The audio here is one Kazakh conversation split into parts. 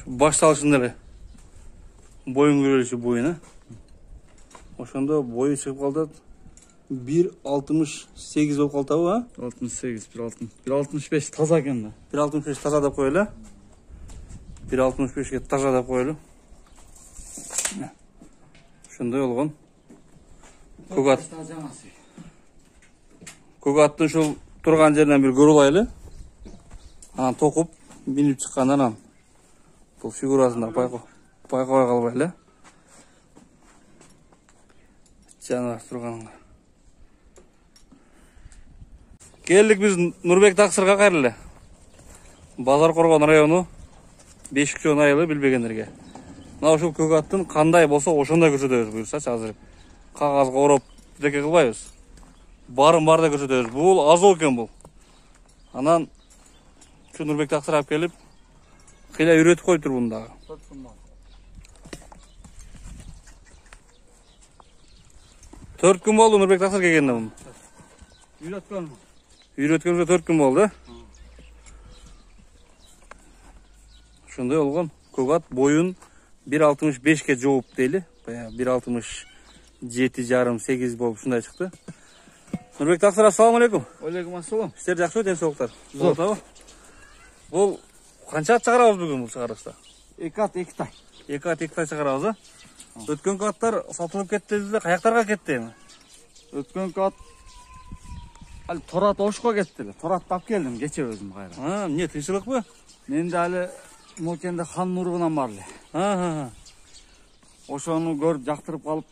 Baştalışında ele. Boyun görülüşü boyuna. Oşanda boyu çıkıp kaldı. 1.68 olup kaldı ha? 68, 1.65 taza eкен de. 1.65 taza da koyulu. 1.65'e taza da koyulu. Şunday olgun. Kogattın şu turgan jerinden bir görülaylı. Anan tokup binip çıkkandan an. Bu figurasında payqabay kalbaylı. Canavar turganınga. Geldik biz Nurbek Taksırga kayırlı. Bazar Korgon rayonu 5 kilo ayılı bilbegендерге. Мына ушул көгаттын кандай болсо ошондой көрсөтөбүз буюрсачы азыр. Кагазга ороп деке кылбайбыз. Барын бар да көрсөтөбүз. Бул азоо экен бул. Анан ушу Нурбек Таксыр алып келип кыйла үйрөтүп коюптур буну дагы. 4 күн болду Нурбек Таксыр келгенде муну. Үйрөткөнүзгө 4 күн болду. Ошондой болгон. Көгат боюн 1.65'ke жооп дейли. Баягы 1.67,5-8 болуп ушундай чыкты. Нурбек Таксыр, ассаламу алейкум. Алейкум ассалам. Иштер жакшыбы, ден соолуктар? Зор. Бул канча ат чыгарабыз бүгүн бул чыгарышта? 2 ат 2 тай. 2 ат 2 тай чыгарабыз, а? Өткөнкү аттар сатылып кетти дедилер, каяктарга кетти эми? Өткөнкү ат ал Торат Ошко кеттилер. Торатты алып келдим кече өзүм кайра. Эмне тынччылыкпы? Менде али Мокенде хан нургунан бар эле. Ошону көрүп жактырып калып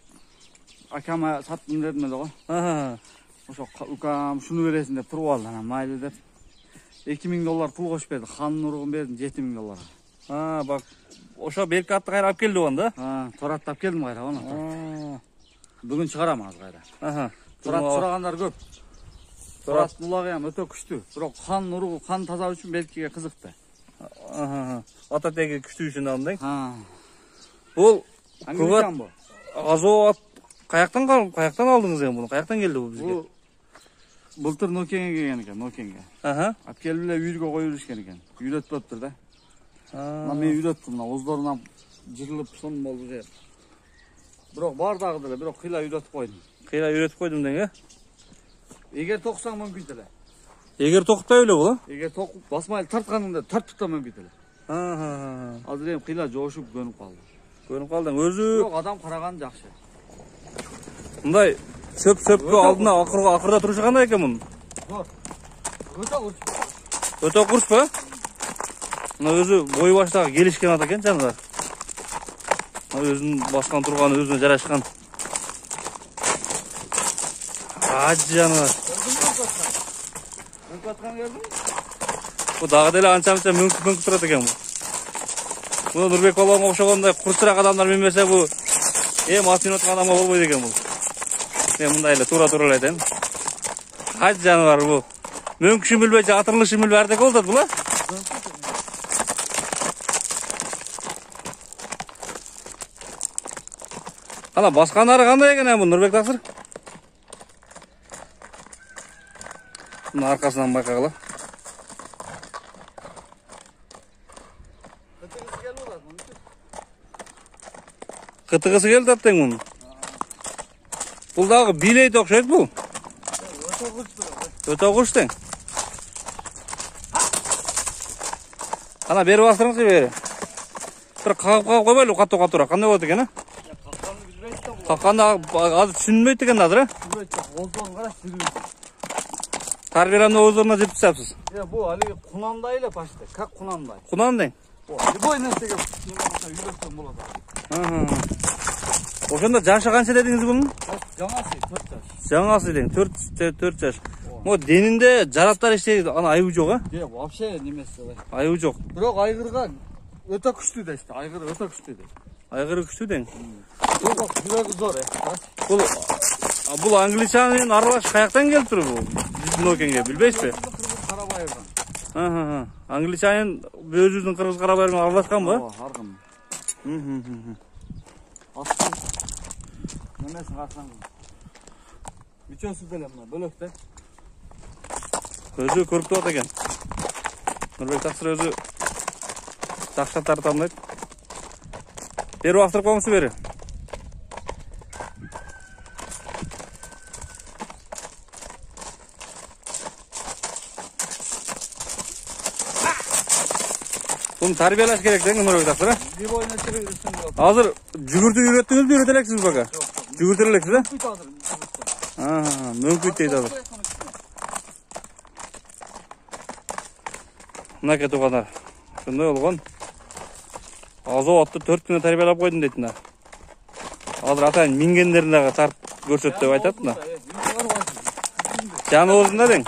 акама саттым дедим эле го. Ошо укам шуну бересиң деп туруп алды, анан майлы деп $2000 пул кошуп берди. Хан нургун бердим $7000. Бак ошо берки атты кайра алып келди оны да? Торатты алып келдим кайра оны. Бүгүн чыгарам азыр кайра. Торат сурагандар көп. Торат булагы эм өтө күчтүү. Бирок хан нургу, қан таза үчүн белкиге кызыкты. Ата теги күчтүү үчүн алдың? Бул Көгат азоо ат каяктан алдыңыз эми буну? Каяктан келди бул бизге? Былтыр Нокенге келген экен, Нокенге. Алып келип эле үйргө коюп жүрүшкен экен. Үйрөтүптүр да. Мен үйрөттүм, мына оздорунан жырылып сонун болду же. Бирок бар дагы деле, бирок кыйла үйрөтүп койдум. Кыйла үйрөтүп койдум дең, э? Эгер токсаң мүмкүн деле. Эгер токутпай эле бул, а? Эгер токуп басмай тартканыңда тартып да мүмкүн деле. Азыр эми кыйла жоошуп көнүп калды. Көнүп калдың, өзү бирок адам караган жакшы. Мындай чөп-чөпкө алдына акырда турушу кандай экен мунун? Зор. Өтө курч. Өтө курчпу? Мына өзү бой баштагы келишкен ат экен жанагы. Өзүнүн баскан турганы өзүнө жарашкан. Жанагы. Мөңкүп аткан көрдүң? Бу дагы деле анча-мынча мөңкүп турат экен бу. Бу Нурбек балаңга окшогондой курчураак адамдар минбесе бу ат минип аткан адамга болбойт экен бул. Мен мындай эле туура эле айтайын. Жаныбар бу. Мөңкүшүн билбей, атырылышын билбей ардек болот бул, а? Ана басканары кандай экен эми Нурбек Таксыр? Мына аркасынан байкагыла. Кытыгысы келди аттең мунун. Бул дагы билейт окшойт бул. Өтө курч тең. Ана бери бастырыңызчы бери. Бир кагып койбойлу катуу-катуураак. Кандай болот экен, а? Какканды билбейт да бул. Какканда азыр түшүнбөйт экен азыр, а? Билбейт да. Оздон караш билбейт. Тарбиянын оздоруна жетип чапсыз. Бу али кунандай эле почти, как кунандай. Кунан дең. Любой нерсеге үйрөтсөң болот. Ошондо жашы канча дедиңиз бунун? Жаңасы 4 жаш. Жаңасы дең, 4 жаш. Мо денинде жараттар иштейт, ана айыбы жок, а? Вообще немеси эле. Айыбы жок. Бирок айгырга өтө күчтүү дешти. Айгыр өтө күчтүү дейт. Айгыры күчтүү дең. Жүрөгү зор, Бул англичанын аралаш каяктан келип тур бул? Биздин Нокенге билбейсизби? Карабаевдан. Англичанын өзүбүздүн кыргыз Карабаев менен аралашканбы? Аргым. Немесин карасаң. Үчөөсү деле мына бөлөктө. Өзү көрүктүп атат экен. Нурбек Таксыр өзү Дақшаттарды тамдайды. Бері уақыттырып қоңсы бері. Bunu tarbiyalaş gerek değil mi Nurбек тақсыр? Bir boyuna çevirirsin. Hazır жүгіртіп үйреттіңіз бе үйретелексіз бака? Жүгіртелексіз бе? Мүмкін дейді hazır. Мына туғандар. Шындай олған. Азу атты 4 күні тәрбиелеп қойдым дейтін. Hazır атайын мингендеріндегі тарт көрсет деп айтады. Жаны орында дең.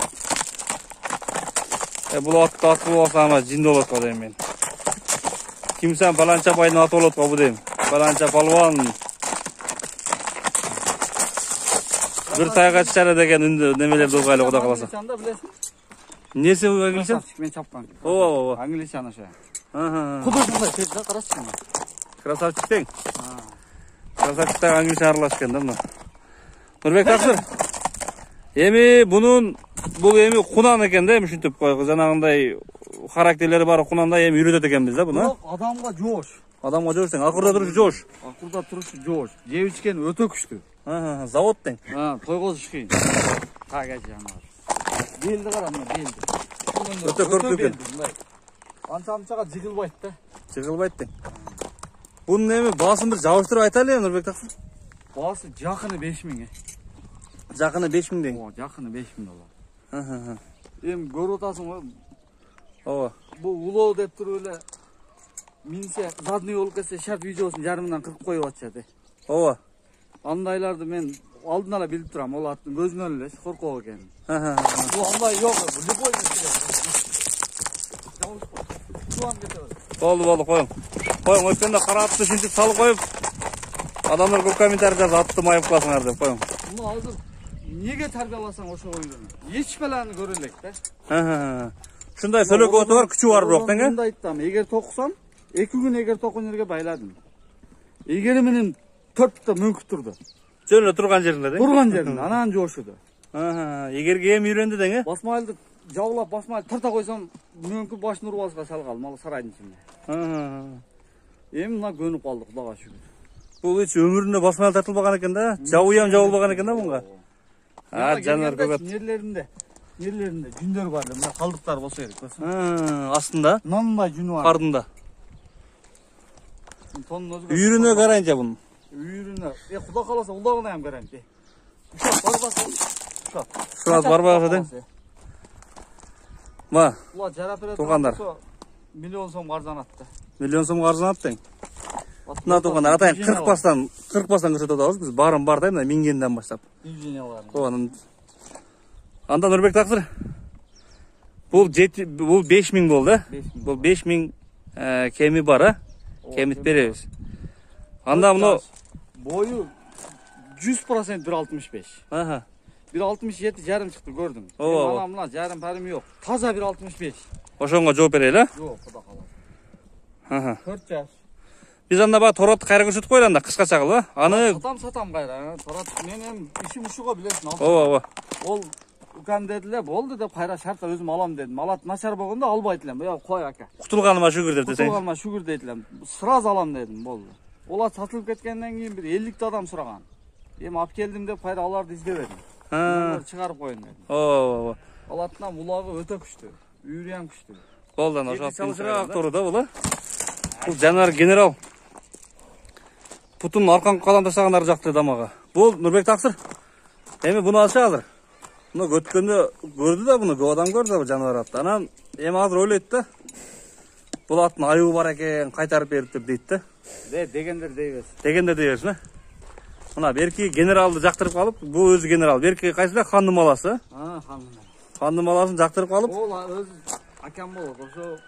Бұл атты аты болса ама жинді олат қо дейм мен. Kimsen falanca payını at olat қо дейм. Falanca palvan. Bir tayға чара деген үнді немелерді оғайлы құда қаласа. Несі бұл англичан? Мен чапқан. О. Англичан аша. Құдырсындай тезді қарасың. Красавчик тең. Красавчиктағы англичан аралашқан да мына. Нұрбек тақсыр. Еми бұның бұл еми құнан екен да, мүшінтіп қойғы. Жаңағындай характерлері бар құнанда еми үйретеді екенбіз да бұны. Адамға жош. Адамға жош тең. Ақырда тұрушы жош. Ақырда тұрушы жош. Жевічкен өте күшті. Завод тең. Тойғоз ішкен. Қағай жаңағы. Белді қарамын, белді. Өте көріп өкен. Анша-аншаға жығылбайды да. Жығылбайды тең. Бұның еми басын бір жауыштырып айталы е, Нұрбек тақсыр? Басы жақыны 5000. Жақыны 5000 дең. Жақыны 5000 доллар. Ем көріп отасың ғой. Ова. Бұл улау деп тұр өлі. Минсе задный болып кетсе шарт видеосын жарымынан 40 қойып атшады. Ова. Андайларды мен алдын ала біліп тұрам. Ол аттың көзінен өлес, қорқау екен. Бұл андай жоқ. Бұл любой Болды, қойың. Қойың, өткенде қаратты шынтіп салы қойып, адамдар көп комментарий жазып атты майып қыласыңар деп қойың. Бұны алып, неге тәрбияласаң ошы ойын? Еш бәләні көрелек, да? Шындай сөйлек оты бар, күші бар бірақ, тәңе? Бұнда айттам, егер тоқысам, 2 күн егер тоқынерге байладым. Егер менің 4 мүмкін тұрды. Жөнлі тұрған жерінде, дәң? Тұрған жерінде, анан жошыды. Егерге ем үйренді, дәңе? Басмайлды жаулап, басмайлды тарта қойсам, мүмкін башын ұрбазға салғал, малы сарайдың ішінде. Мына көніп қалдық, құдаға шүкір. Бұл үш өмірінде басмайлы тартылбаған екен да? Жауы жауылбаған екен да бұнға? Жанар көгат. Нерлерінде жүндер бар, мына қалдықтар болса керек. Астында? Мынандай жүні бар. Ардында. Үйіріне қарайынша бұның? Үйіріне. Құда қаласа, ұлдағына ем қарайынша. Ұшат барбасы. Ұшат барбасы ден? Ма? Туғандар. Миллион сом қарзан атты. Миллион сом қарзан атты? Мына туғандар. Атайын 40 бастан көрсет отауыз. Біз барын бардайым, мингенден бастап. Анда Нұрбек тақсыр. Бұл 5000 болды. Бұл 5000 кеми бар, кемит береміз. Анда мұны бойы 100% 1.65. 1.67 жарым шықты көрдім. Мына жарым парым жоқ. Таза 1.65. Ошонға жооп берейлі? Жоқ, құда қалады. 4 жас. Біз анда ба торатты қайра көрсетіп қойды анда қысқа шағылы. Сатам қайра. Торат мен ішім ұшуға білесін. Ол Үкәм деділе, болды деп қайра шартта өзім алам дедім. Алат нашар болғанда албайтылем. Қой әке. Құтылғаныма шүгір деп десең. Құтылғаныма шүгір дейтілем. Сыраз алам дедім, болды. Олар сатылып кеткеннен кейін бір 50 адам сұраған. Ап келдім деп қайра аларды іздебедім. Шығарып қойын дедім. Алатынан ұлағы өте күшті. Үйрен күшті. Болды, ошақ торы да бұл. Бұл жанар генерал. Пұтын арқан қалам тастағандар жақты дамаға. Бұл Нұрбек тақсыр. Әме бұны алшы азыр. Бұны көткенде көрді да бұны, адам көрді да жануар атты. Анан, азыр ойлайды да. Бұл аттың айуы бар екен, қайтарып беріп деп дейді да. Дегендер дейбес. Дегендер дейбес, ме? Мына берки генералды жақтырып қалып, бұл өзі генерал. Берки қайсыда ханның маласы? Ханның маласын жақтырып қалып. Ол өзі акам болды. Ошо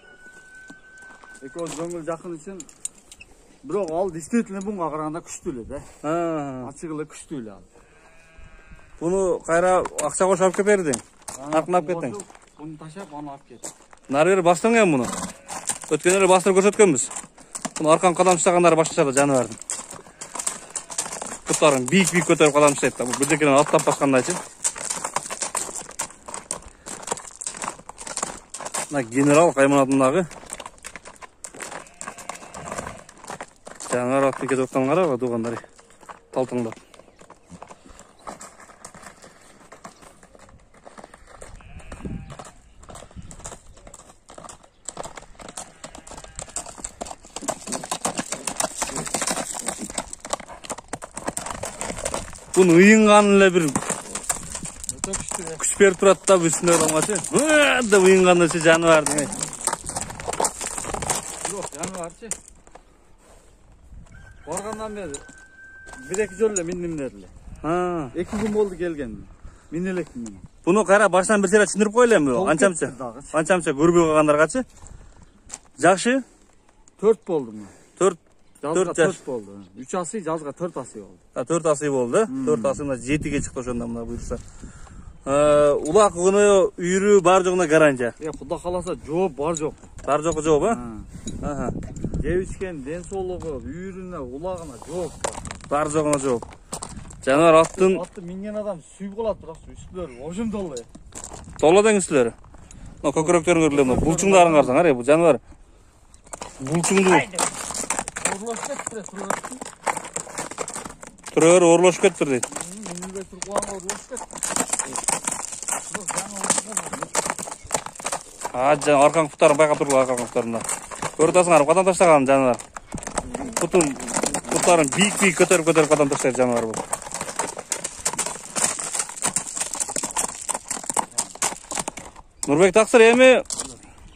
экөө жөңгүл жақын үшін. Бирок ал действительно бұнға қарағанда күштүлі да. Ачығылы күштүлі ал. Бұны қайра ақша қош алып кепердің? Арқын алып кеттің? Бұны ташап, аны алып кеттің. Нарвері бастан бұны? Өткенері бастырып көрсеткенбіз. Бұны арқан қадам ұстағандары башқашады жануардың. Құттарын бейік-бейік көтеріп қадам ұстайды. Бұл бірдекенен аттап басқанда айтын. Генерал қайманатындағы Жануар аттын кетип атканын карабы, туугандар. Талтыңдап. Bunu uyunganın эле bir күч берип турат да үстүнө адамгачы. Да uyunганычы жаныбардын. Yok жаныбарчы. Баргандан бери 1-2 жолу эле миндим дедиле. 2 күн болду келген. Мен электим мен. Буну кайра баштан бир сыйра түшүндүрүп коелемби? Анчамча көрбөй калгандаргачы. Жакшы. 4 болду мен. 4 жаш болду. 3 асый, жазга 4 асый болду. 4 асый болду. 4 асыйна 7ге чыкты ошондо мына буйрса. Улак күнү үйрү бар жогуна гарантия. Куда каласа жооп бар жок. Бар жокко жооп, Жеп ичкен ден соолугу, үйрүнө, улагына жооп бар жогуна жооп. Жаныбар аттын минген адам сүйүп калат, бирок үстүлөрү ожум толду. Толо дең үстүлөрү. Мына көкүрөктөрүн көрүлөм, булчуңдарын карасаң, ары бу жаныбар. Булчуңду Орлошуп кетти, турөр орлошуп кетти дейт. Минге туруп калган орлошуп кетти. Аркаң буттарын байкап тургула, аркаң буттарында. Көрүп атасыңар, кадан таштаган жаныбар. Буттарын бийик көтөрүп кадан таштайт жаныбар бул. Нурбек таксыр, эми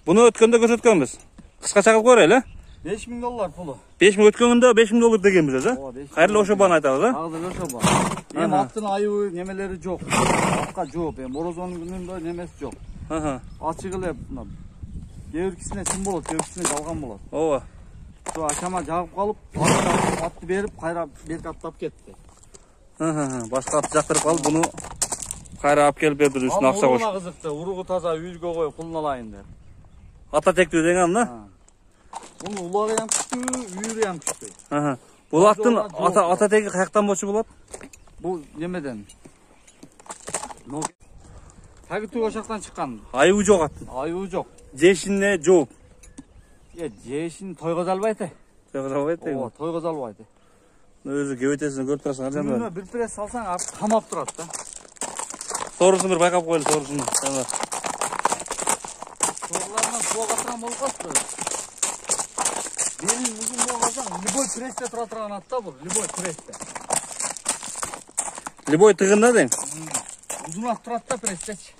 буну өткөндө көрсөткөнбүз. Кыскача кылып көрөлү, $5000 пулу. 5000 өткөнгөндө $5000 дегенбиз, Кайрылуу ошо бааны айта алат, Агыл ошо ба. Эми аттын айыбы немелери жок. Атка жооп, морозонун күнүндө немеси жок. Ачык эле мына кээ биркисине чын болот, кээ биркисине жалган болот. Ооба. Ошо акама жагып калып, атты берип, кайра берки аттап кетти. Башка атты жактырып калып, буну кайра алып келип берди, үстүнө акча кош. Уругуна кызыкты, уругу таза үйгө коюп кулун алайын деп. Ата тектүү деген анда? Бунун улагы ham күчтүү, үйүрү ham күчтүү. Бул аттын ата теги каяктан болчу болот? Бул немеден? Тагытуу ошактан чыккан. Айыбы жок аттын. Айыбы жок. Жешине жооп. Жешин тойго залбайт. Тойго залбайт. Ооба, тойго залбайт. Өзү кебетесине көрүп турасың, жаныбар. Күнүнө бир пресс салсаң, камап турат да. Соорусун бир байкап коелу, соорусун. Жаныбар. Сорлардан суга катырган болуп калыптыр. Белин узун болуп калсаң, любой прессте тура турган ат да бул, любой прессте. Любой тыгында дең. Узун ат турат да пресстечи.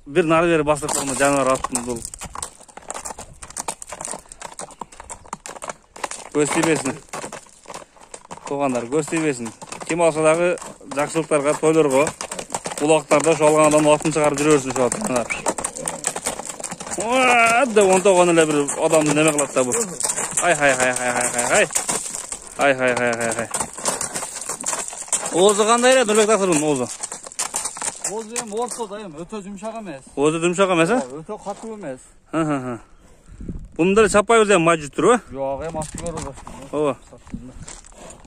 Бир нары бери басып калма жаныбар аттын бул. Көз тийбесин. Туугандар, көз тийбесин. Ким алса дагы жакшылыктарга, тойлорго, улактарда ошо алган адам атын чыгарып жүрө берсин ошо аттан. Да онтогон эле бир адамды неме кылат да бу. Ай. Оозу кандай эле Нурбек таксырдын оозу? Оозу эми ортодо эми, өтө жумшак эмес. Оозу жумшак эмес, Өтө катуу эмес. Буну деле чаппайбыз эми май жутуп турбу? Жок, эми атты көрүп. Ооба.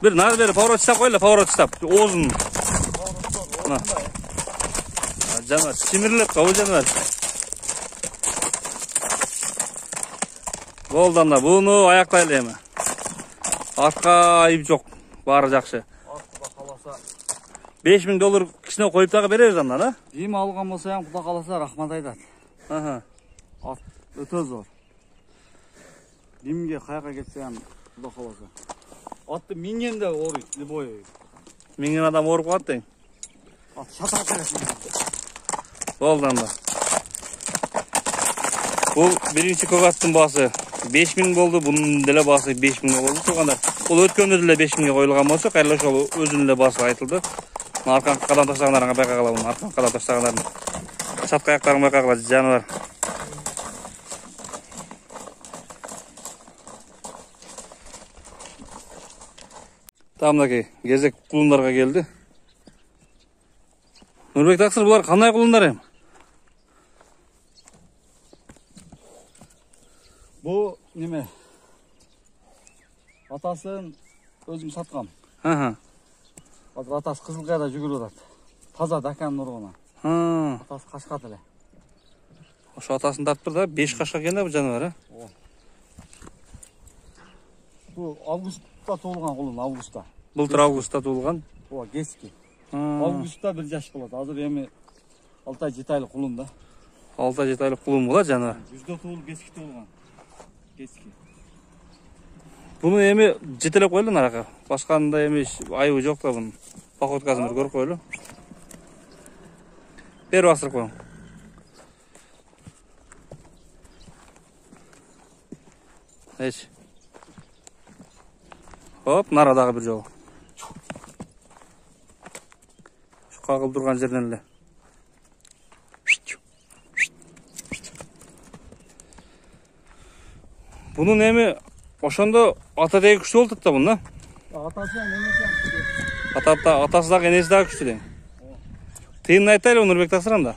Бир нары бери поворот чыштап коелу, поворот чыштап. Оозун. Жаныбар симирлеп кабыл жаныбар. Болду анда, буну аяктайлы эми. Атка айып жок, баары жакшы. Куда каласа $5000 кичине коюп дагы беребиз андан, Дим алган болсо ham куда каласа рахмат айтат. Ат өтө зор. Димге каяка кетсе ham куда каласа. Атты мингенде ооруйт, любой. Минген адам ооруп калат дең. Ат шатак бересин. Болду анда. Бул биринчи көк аттын баасы 5000 болду, бунун деле баасы 5000 болду туугандар. Бул өткөндө деле 5000 коюлган болсо, кайра ошол өзүнүн эле баасы айтылды. Аркан кадан таштагандарга байкагыла, муну аркан кадан таштагандардын чатка аяктарын байкагыла жаныбар. Тамдагы кезек кулундарга келди. Нурбек таксыр, булар кандай кулундар эми? Бу неме? Атасын өзүм саткам. Азыр атасы Кызылкаяда жүгүрүп атат. Таза дакан нургуна. Атасы Кашкат эле. Ошо атасын тартып да 5 кашка экен да бу жаныбар, Bu avgustda туылған құлын, августта. Былтыр августта туылған. О, кешкі. Августта 1 жаш болады. Азыр эми 6-7 айлық құлын да. 6-7 айлық құлын болады жануар. Жүзде туылып, кешкі туылған. Кешкі. Bunu эми жетелеп койлу нарака. Башканда эми айыбы жок да bunun. Походкасын көрүп койлу. Бери бастырып коюң. Эч. Хоп, нарадагы бир жолу. Şu кагылып турган жерден эле. Bunun эми ошондо ата деги күчтүү болуп да bunun, Атасы энеси Атасы дагы энеси дагы күчтүү дең. Тыйынын айтайлы Нурбек Таксыр анда.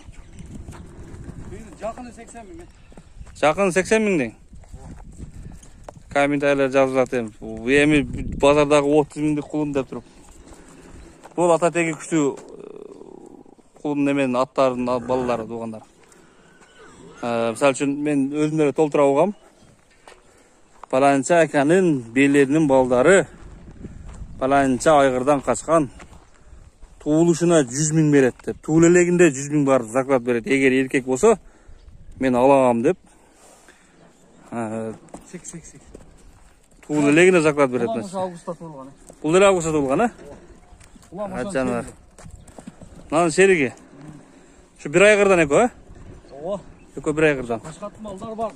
Жакыны 80 миң. Жакын 80 миң дең. Комментарийлер жазып жатам. Эми базардагы 30 миңдик кулун деп туруп. Бул ата теги күчтүү кулун неменин аттарынын балалары туугандар. Мисалы үчүн мен өзүм эле толтура угам. Паланча аканын белеринин балдары паланча айгырдан качкан. Туулушуна 100 миң берет деп. Туул элегинде 100 миң бар заклад берет. Эгер эркек болсо мен алам деп. Сек. Туул элегинде заклад берет. Августта туылган. Бул эле августта туылган, жаныбар. Нанын сериги. Şu bir айгырдан эко, Ооба. Эко bir айгырдан. Башкаттын балдары бар.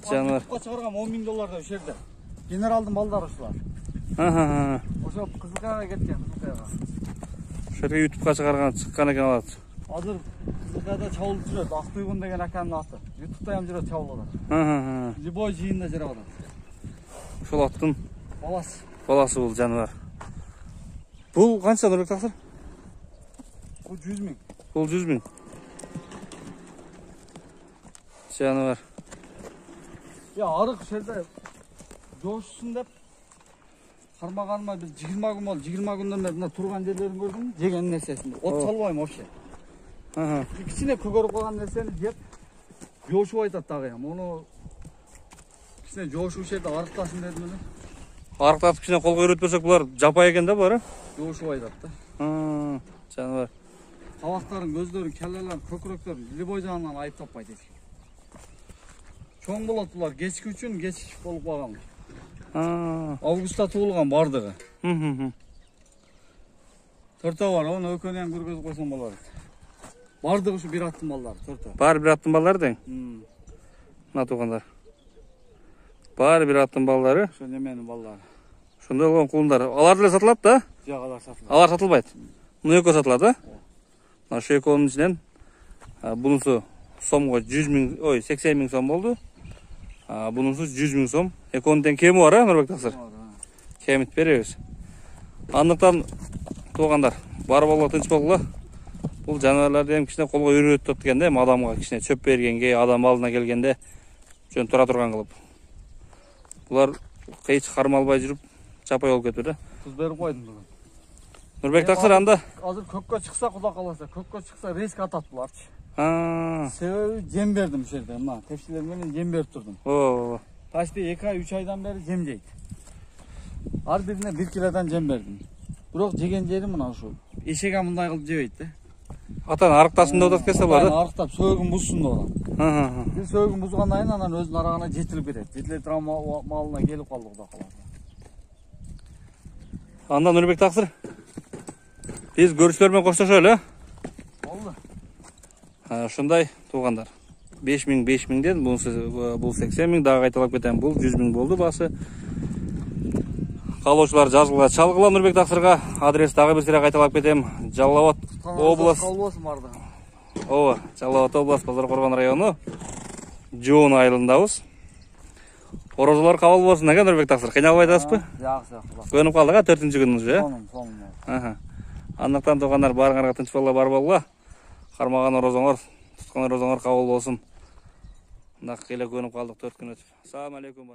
Жаныбар. Ютубка чыгарган 10 миң долларда ошол жерде. Генералдын балдары ушулар. Ошо Кызылкаяга кеткен, Кызылкаяга. Ошо жерге ютубка чыккан экен алат. Азыр Кызылкаяда чабылып жүрөт. Актуйгун деген аканын аты. Ютубта ham жүрөт чабылып. Любой жыйында жүрөт адам. Ошол аттын Баласы бул жаныбар. Бул канча Нурбек Таксыр? Бул 100 миң. Бул 100 миң. Жаныбар. Арык жерде жошсун деп кармаганыма бир 20 күн болду. 20 күндөн бери мына турган жерлерин көрдүм. Жеген нерсесин. От салбайм вообще. Кичине көгөрүп калган нерсени жеп жошуп айтат дагы. Муну кичине жошуп жерде арыктасын дедим эле. Арыктатып кичине колго үйрөтпөсөк булар жапай экен да булар. Жошуп айтат да. Жаныбар. Кабактарын, көздөрүн, келелерин, көкүрөктөрүн любой жагынан айып таппайт эч. Чоң болот булар, кечки үчүн кеч болуп калган. Августта туылган бардыгы. 4 бар, оны өкөнү ham көргөзүп койсоң болот. Бардыгы ушу бир аттын балдары, 4. Баары бир аттын балдары дең. Мына туугандар. Баары бир аттын балдары. Ошо неменин балдары. Ошондой болгон кулундар. Алар деле сатылат да? Жок, алар сатылат. Алар сатылбайт. Муну экөө сатылат, Ошо экөөнүн ичинен бунусу сомго 100 миң, 80 миң сом болду. Бунусу 100 миң сом. Экөөнүн тең кеми бар, Нурбек Таксыр? Кемит беребиз. Андыктан туугандар, бар болго тынч болгула. Бул жаныбарларды эми кичине колго үйрөтүп дегенде, адамга кичине чөп бергенге, адам алдына келгенде жөн тура турган кылып. Булар кыйч кармалбай жүрүп, жапай болуп кетти да. Туз берип койдум бүгүн. Нурбек Таксыр анда. Азыр көккө чыкса, Кудай каласа, көккө чыкса резко атат буларчы. Себеби жем бердим ошол жерде. Мына тепсилер менен жем берип турдум. Почти 2 ай, 3 айдан бери жем жейт. Ар бирине 1 килодан жем бердим. Бирок жеген жери мына ушул. Эшеге мындай кылып жебейт да. Атан арыктасын деп атат келсе булар да. Арыктап сөөгүн бузсун деп атат. Бир сөөгүн бузгандан кийин анан өзүнүн арагына жетилип кетет. Жетиле турган малына келип калды Кудай каласа. Анда Нурбек Таксыр. Биз көрүүчүлөр менен коштошолу, Болду. Ошондой туугандар. 5 миңден бул 80 миң, дагы кайталап кетем, бул 100 миң болду баасы. Каалоочулар жазгыла, чалгыла Нурбек Таксырга. Адрес дагы бир сыйра кайталап кетем. Жалал Абад область. Ооба, Жалал Абад область, Базар Коргон району. Жоон айылындабыз. Орозолор кабыл болсун экен Нурбек Таксыр. Кыйналбай атасызбы? Жакшы. Көнүп калдык, 4-күнү уже. Сонун. Андыктан туугандар баарыңарга тынч боло бар болгула. Кармаган орозоңор, туткан орозоңор кабыл болсун. Мындак эле көнүп калдык 4 күн өтүп. Assalamu alaikum.